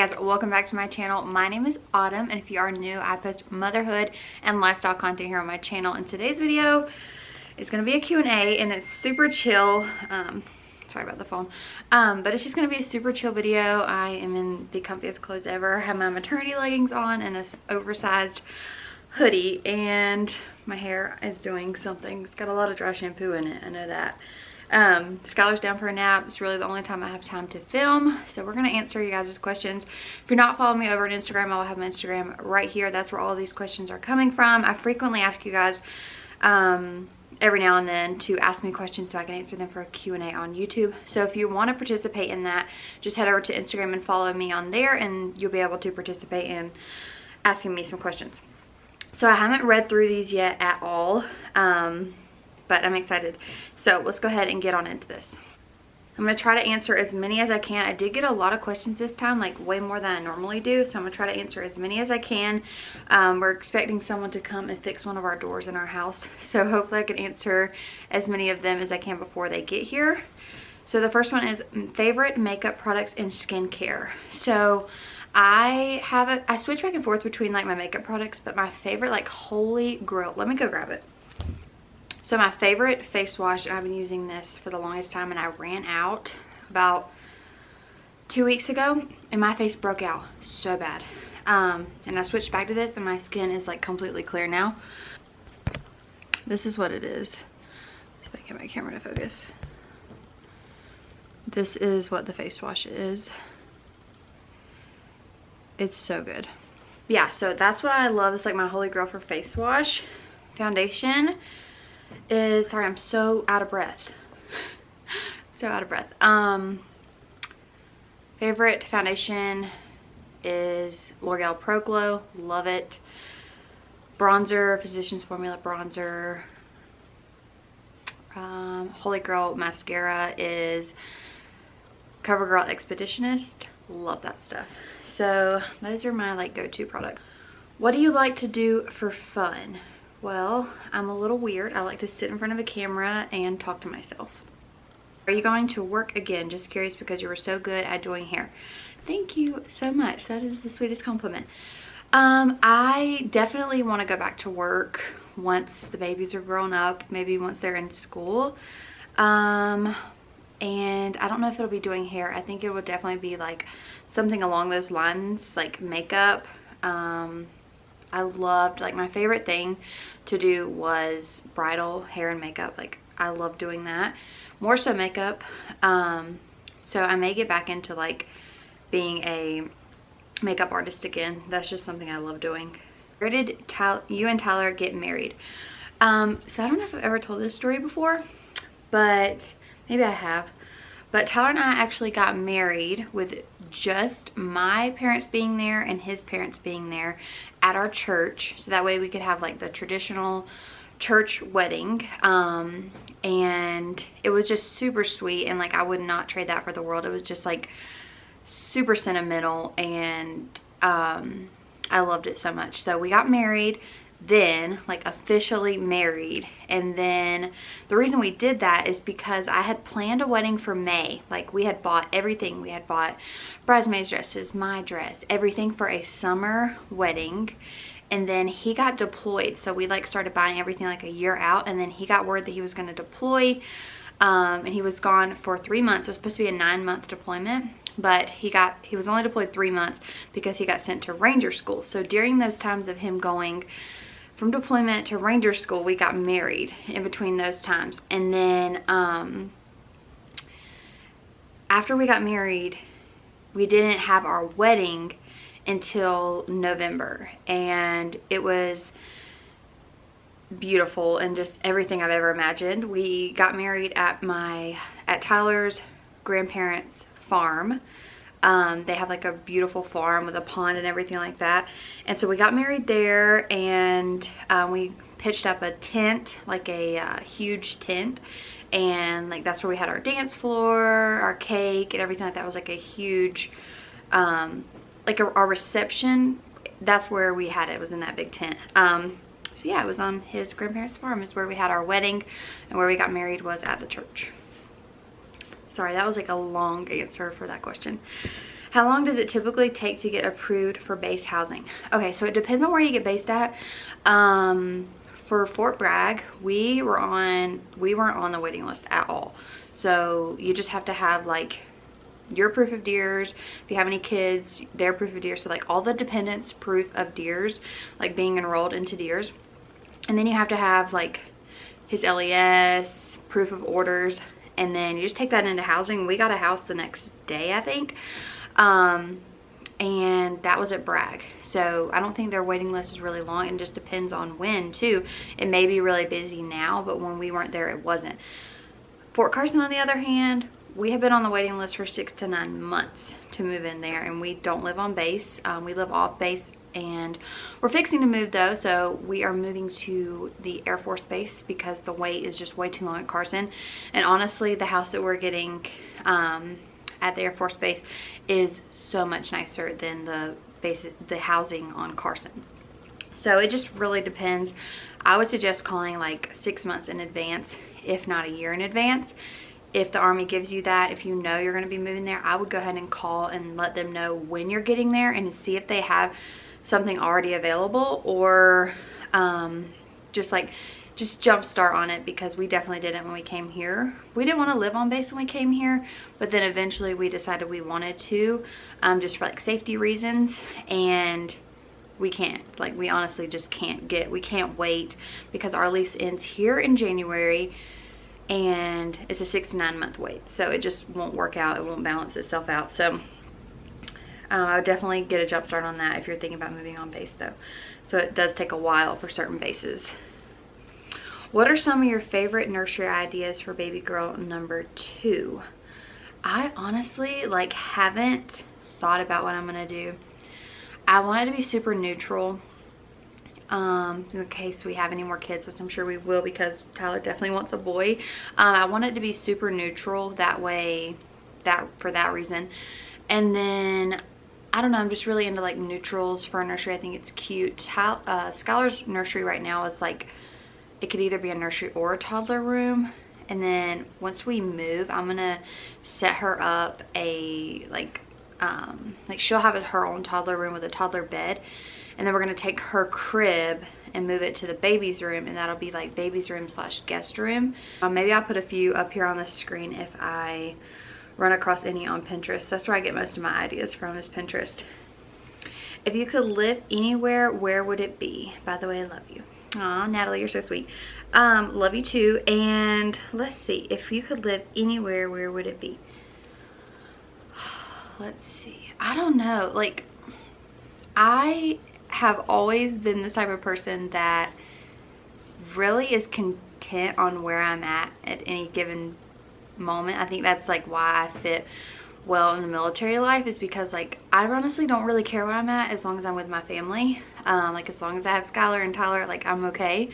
guys, welcome back to my channel. My name is Autumn, and if you are new, I post motherhood and lifestyle content here on my channel. And today's video is going to be a Q&A, and it's super chill. Sorry about the phone. But it's just going to be a super chill video. I am in the comfiest clothes ever. I have my maternity leggings on and this oversized hoodie, and my hair is doing something. It's got a lot of dry shampoo in it, I know that. Skylar's down for a nap. It's really the only time I have time to film, so we're going to answer you guys' questions. If you're not following me over on Instagram, I'll have my Instagram right here. That's where all these questions are coming from. I frequently ask you guys every now and then to ask me questions so I can answer them for a Q&A on YouTube. So if you want to participate in that, just head over to Instagram and follow me on there, and you'll be able to participate in asking me some questions. So I haven't read through these yet at all, but I'm excited. So let's go ahead and get on into this. I'm going to try to answer as many as I can. I did get a lot of questions this time, like way more than I normally do. So I'm going to try to answer as many as I can. We're expecting someone to come and fix one of our doors in our house. So hopefully I can answer as many of them as I can before they get here. So the first one is favorite makeup products and skincare. So I switch back and forth between like my makeup products, but my favorite, like, holy grail, let me go grab it. So my favorite face wash, and I've been using this for the longest time, and I ran out about 2 weeks ago, and my face broke out so bad. And I switched back to this, and my skin is like completely clear now. This is what it is. See if I can get my camera to focus. This is what the face wash is. It's so good. Yeah, so that's what I love. It's like my holy grail for face wash. Foundation is, sorry, I'm so out of breath. So out of breath. Favorite foundation is L'Oreal Pro Glow. Love it. Bronzer, Physicians Formula bronzer. Holy grail mascara is CoverGirl Expeditionist. Love that stuff. So those are my like go-to products. What do you like to do for fun? Well, I'm a little weird. I like to sit in front of a camera and talk to myself. Are you going to work again? Just curious because you were so good at doing hair. Thank you so much. That is the sweetest compliment. I definitely want to go back to work once the babies are grown up, maybe once they're in school. And I don't know if it'll be doing hair. I think it would definitely be like something along those lines, like makeup. I loved, like, my favorite thing to do was bridal hair and makeup. Like, I love doing that. More so makeup. So I may get back into like being a makeup artist again. That's just something I love doing. Where did you and Tyler get married? So I don't know if I've ever told this story before, but maybe I have. But Tyler and I actually got married with just my parents being there and his parents being there at our church. So that way we could have like the traditional church wedding. And it was just super sweet, and like I would not trade that for the world. It was just like super sentimental, and I loved it so much. So we got married, then like officially married, and then the reason we did that is because I had planned a wedding for May. Like, we had bought everything. We had bought bridesmaids dresses, my dress, everything for a summer wedding. And then he got deployed, so we like started buying everything like a year out, and then he got word that he was going to deploy, and he was gone for 3 months. It was supposed to be a 9-month deployment, but he was only deployed 3 months because he got sent to Ranger School. So during those times of him going from deployment to Ranger School, we got married in between those times. And then after we got married, we didn't have our wedding until November, and it was beautiful and just everything I've ever imagined. We got married at Tyler's grandparents' farm. They have like a beautiful farm with a pond and everything like that. And so we got married there, and we pitched up a tent, like a huge tent. And like that's where we had our dance floor, our cake, and everything like that. It was like a huge, like our reception, that's where we had it. It was in that big tent. So yeah, it was on his grandparents' farm is where we had our wedding, and where we got married was at the church. Sorry, that was like a long answer for that question. How long does it typically take to get approved for base housing? Okay, so it depends on where you get based at. For Fort Bragg, we weren't on the waiting list at all. So you just have to have like your proof of DEERS. If you have any kids, their proof of DEERS. So like all the dependents proof of DEERS, like being enrolled into DEERS. And then you have to have like his LES, proof of orders, and then you just take that into housing. We got a house the next day, I think. And that was at Bragg. So I don't think their waiting list is really long. It just depends on when too. It may be really busy now, but when we weren't there, it wasn't. Fort Carson, on the other hand, we have been on the waiting list for 6 to 9 months to move in there, and we don't live on base. We live off base, and we're fixing to move though. So we are moving to the Air Force Base because the wait is just way too long at Carson. And honestly, the house that we're getting at the Air Force Base is so much nicer than the housing on Carson. So it just really depends. I would suggest calling like 6 months in advance, if not a year in advance. If the Army gives you that, if you know you're going to be moving there, I would go ahead and call and let them know when you're getting there and see if they have something already available, or just jump start on it, because we definitely didn't when we came here. We didn't want to live on base when we came here, but then eventually we decided we wanted to, just for like safety reasons, and we can't, like, we honestly just we can't wait, because our lease ends here in January and it's a 6 to 9 month wait. So it just won't work out. It won't balance itself out. So I would definitely get a jump start on that if you're thinking about moving on base though. So it does take a while for certain bases. What are some of your favorite nursery ideas for baby girl number 2? I honestly like haven't thought about what I'm gonna do. I want it to be super neutral, in case we have any more kids, which I'm sure we will, because Tyler definitely wants a boy. I want it to be super neutral that way, for that reason. And then I don't know, I'm just really into like neutrals for a nursery. I think it's cute. Skylar's nursery right now is like, it could either be a nursery or a toddler room. And then once we move, I'm gonna set her up a like she'll have her own toddler room with a toddler bed, and then we're gonna take her crib and move it to the baby's room, and that'll be like baby's room / guest room. Maybe I'll put a few up here on the screen if I run across any on Pinterest. That's where I get most of my ideas from, is Pinterest. If you could live anywhere, where would it be? By the way, I love you. Aw, Natalie, you're so sweet. Love you too. And let's see, if you could live anywhere, where would it be? Let's see, I don't know. Like, I have always been this type of person that really is content on where I'm at any given moment. I think that's like why I fit well in the military life, is because like I honestly don't really care where I'm at as long as I'm with my family. Like as long as I have Skylar and Tyler, like I'm okay.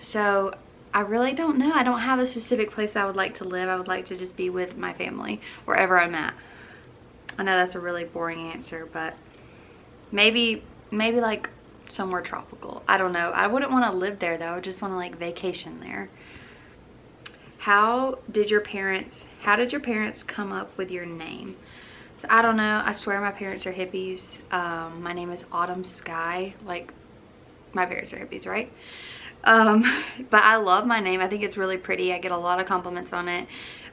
So I really don't know. I don't have a specific place I would like to live. I would like to just be with my family wherever I'm at. I know that's a really boring answer, but maybe like somewhere tropical. I don't know. I wouldn't want to live there though. I just want to like vacation there. How did your parents come up with your name? So I don't know. I swear my parents are hippies. My name is Autumn Sky. Like, my parents are hippies, right? But I love my name. I think it's really pretty. I get a lot of compliments on it.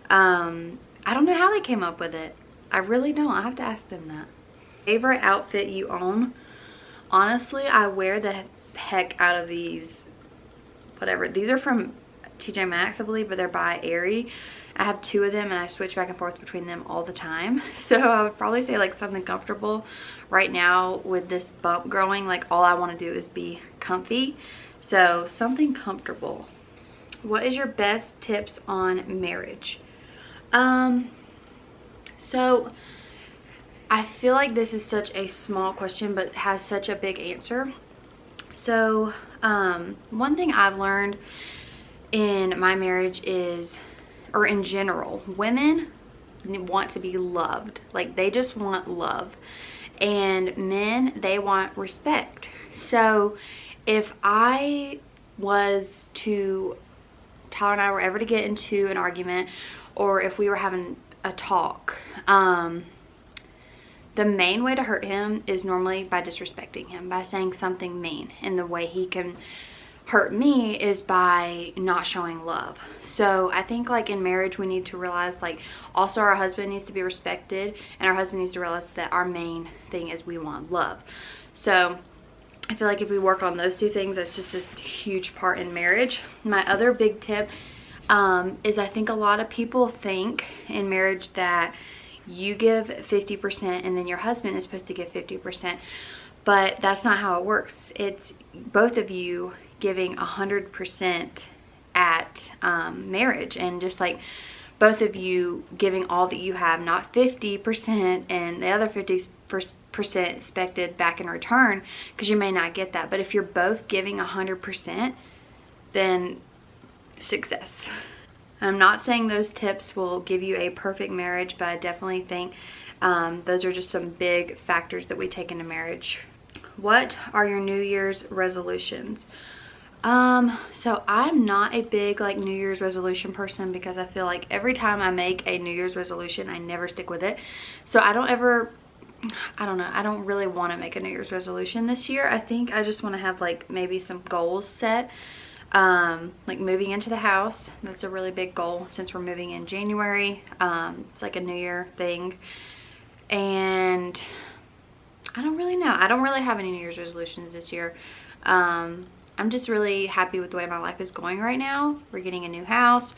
I don't know how they came up with it. I really don't. I have to ask them that. Favorite outfit you own? Honestly, I wear the heck out of these. Whatever. These are from TJ Maxx, I believe, but they're by Aerie. I have 2 of them and I switch back and forth between them all the time. So I would probably say like something comfortable. Right now with this bump growing, like all I want to do is be comfy. So something comfortable. What is your best tips on marriage? So I feel like this is such a small question, but has such a big answer. So one thing I've learned in my marriage is, or in general, women want to be loved. Like, they just want love. And men, they want respect. So if Tyler and I were ever to get into an argument, or if we were having a talk. The main way to hurt him is normally by disrespecting him, by saying something mean. And the way he can hurt me is by not showing love. So I think like in marriage we need to realize like also our husband needs to be respected, and our husband needs to realize that our main thing is we want love. So I feel like if we work on those two things, that's just a huge part in marriage. My other big tip is I think a lot of people think in marriage that you give 50% and then your husband is supposed to give 50%, but that's not how it works. It's both of you giving 100% at marriage, and just like both of you giving all that you have, not 50% and the other 50% expected back in return, because you may not get that. But if you're both giving 100%, then success. I'm not saying those tips will give you a perfect marriage, but I definitely think those are just some big factors that we take into marriage. What are your New Year's resolutions? So I'm not a big like New Year's resolution person, because I feel like every time I make a New Year's resolution, I never stick with it. So I don't know, I don't really want to make a New Year's resolution this year. I think I just want to have like maybe some goals set. Like moving into the house, that's a really big goal since we're moving in January. It's like a New Year thing. And I don't really know. I don't really have any New Year's resolutions this year. I'm just really happy with the way my life is going right now. We're getting a new house.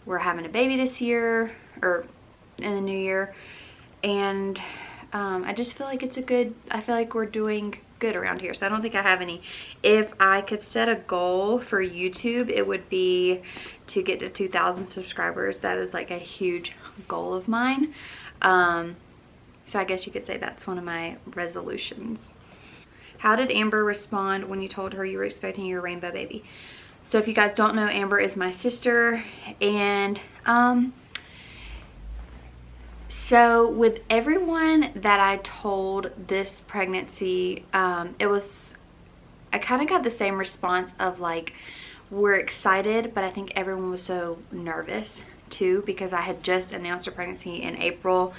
We're having a baby this year, or in the new year. And I just feel like I feel like we're doing good around here. So I don't think I have any. If I could set a goal for YouTube, it would be to get to 2,000 subscribers. That is like a huge goal of mine. So I guess you could say that's one of my resolutions. How did Amber respond when you told her you were expecting your rainbow baby? So if you guys don't know, Amber is my sister, and so with everyone that I told this pregnancy, I kind of got the same response of like, we're excited, but I think everyone was so nervous too, because I had just announced a pregnancy in April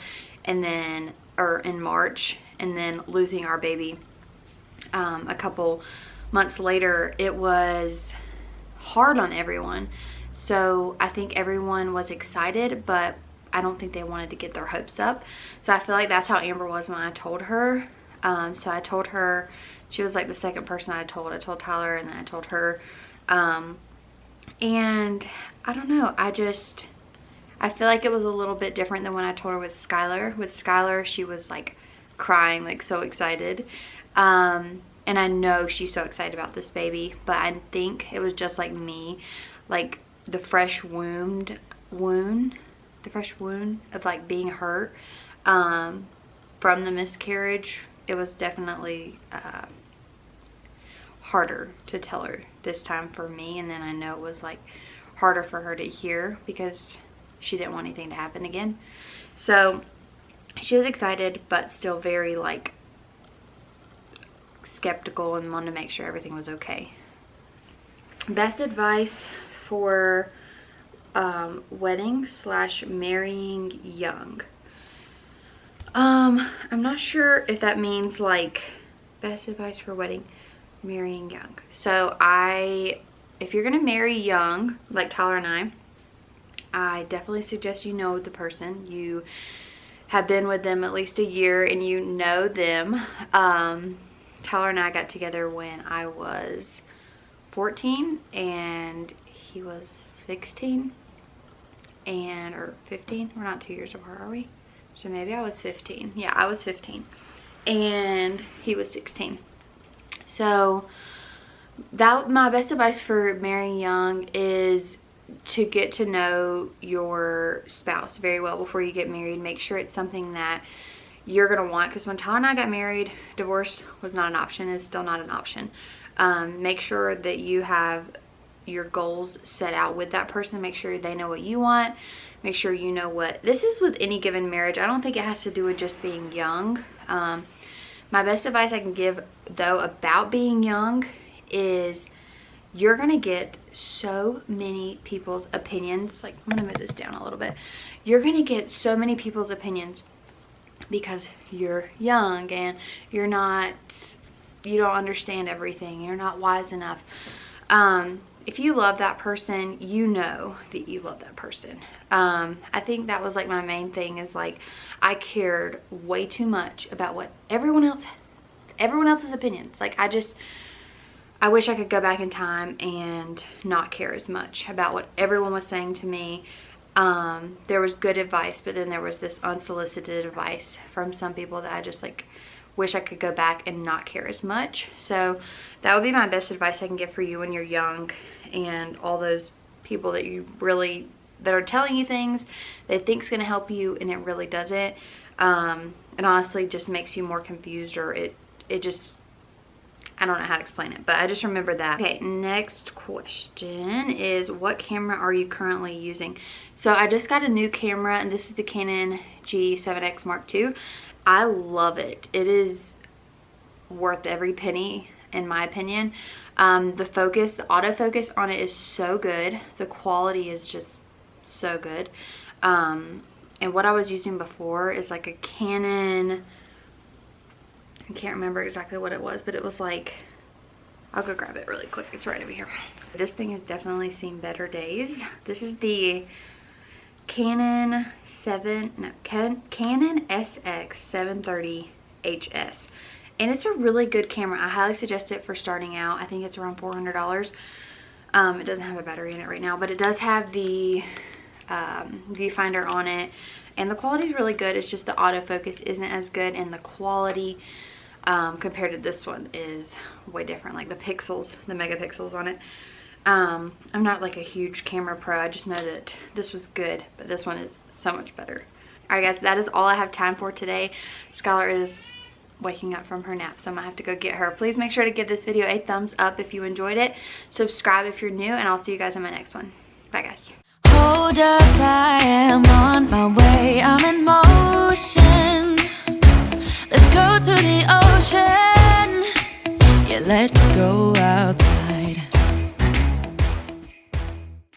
and then, or in March, and then losing our baby a couple months later. It was hard on everyone. So I think everyone was excited, but I don't think they wanted to get their hopes up. So I feel like that's how Amber was when I told her. So I told her, she was like the second person I told. I told Tyler, and then I told her. And I don't know, I feel like it was a little bit different than when I told her with Skylar. With Skylar, she was like crying, like so excited. And I know she's so excited about this baby, but I think it was just like me, like the fresh wound of like being hurt from the miscarriage. It was definitely harder to tell her this time for me, and then I know it was like harder for her to hear because she didn't want anything to happen again. So she was excited, but still very like skeptical and wanted to make sure everything was okay. Best advice for wedding / marrying young. I'm not sure if that means like best advice for wedding, marrying young. So if you're gonna marry young, like Tyler and I definitely suggest you know the person. You have been with them at least a year and you know them. Tyler and I got together when I was 14 and he was 16 or 15. We're not 2 years apart, are we? So maybe I was 15. Yeah, I was 15 and he was 16. So my best advice for marrying young is to get to know your spouse very well before you get married. Make sure it's something that you're gonna want, because when Tyler and I got married, divorce was not an option. It's still not an option. Make sure that you have your goals set out with that person. Make sure they know what you want. Make sure you know what this is with any given marriage. I don't think it has to do with just being young. My best advice I can give though about being young is you're gonna get so many people's opinions. Like, I'm gonna move this down a little bit. You're gonna get so many people's opinions because you're young and you don't understand everything. You're not wise enough. If you love that person, you know that you love that person. I think that was like my main thing, is like I cared way too much about what everyone else's opinions. Like, I wish I could go back in time and not care as much about what everyone was saying to me. There was good advice, but then there was this unsolicited advice from some people that I just like wish I could go back and not care as much. So that would be my best advice I can give for you when you're young, and all those people that that are telling you things they think's going to help you and it really doesn't. It honestly just makes you more confused, or it just, I don't know how to explain it, but I just remember that. Okay, next question is, what camera are you currently using? So I just got a new camera, and this is the Canon G7X Mark II. I love it. It is worth every penny, in my opinion. The autofocus on it is so good. The quality is just so good. And what I was using before is like a Canon, I can't remember exactly what it was, but it was like, I'll go grab it really quick. It's right over here. This thing has definitely seen better days. This is the Canon SX 730 HS. And it's a really good camera. I highly suggest it for starting out. I think it's around $400. It doesn't have a battery in it right now, but it does have the viewfinder on it. And the quality is really good. It's just the autofocus isn't as good, and the quality compared to this one is way different. Like the pixels, the megapixels on it. I'm not like a huge camera pro. I just know that this was good, but this one is so much better. Alright guys, that is all I have time for today. Skylar is waking up from her nap, so I'm gonna have to go get her. Please make sure to give this video a thumbs up if you enjoyed it. Subscribe if you're new, and I'll see you guys in my next one. Bye guys. Hold up, I am on my way, I'm in motion. Let's go to the ocean. Yeah, let's go.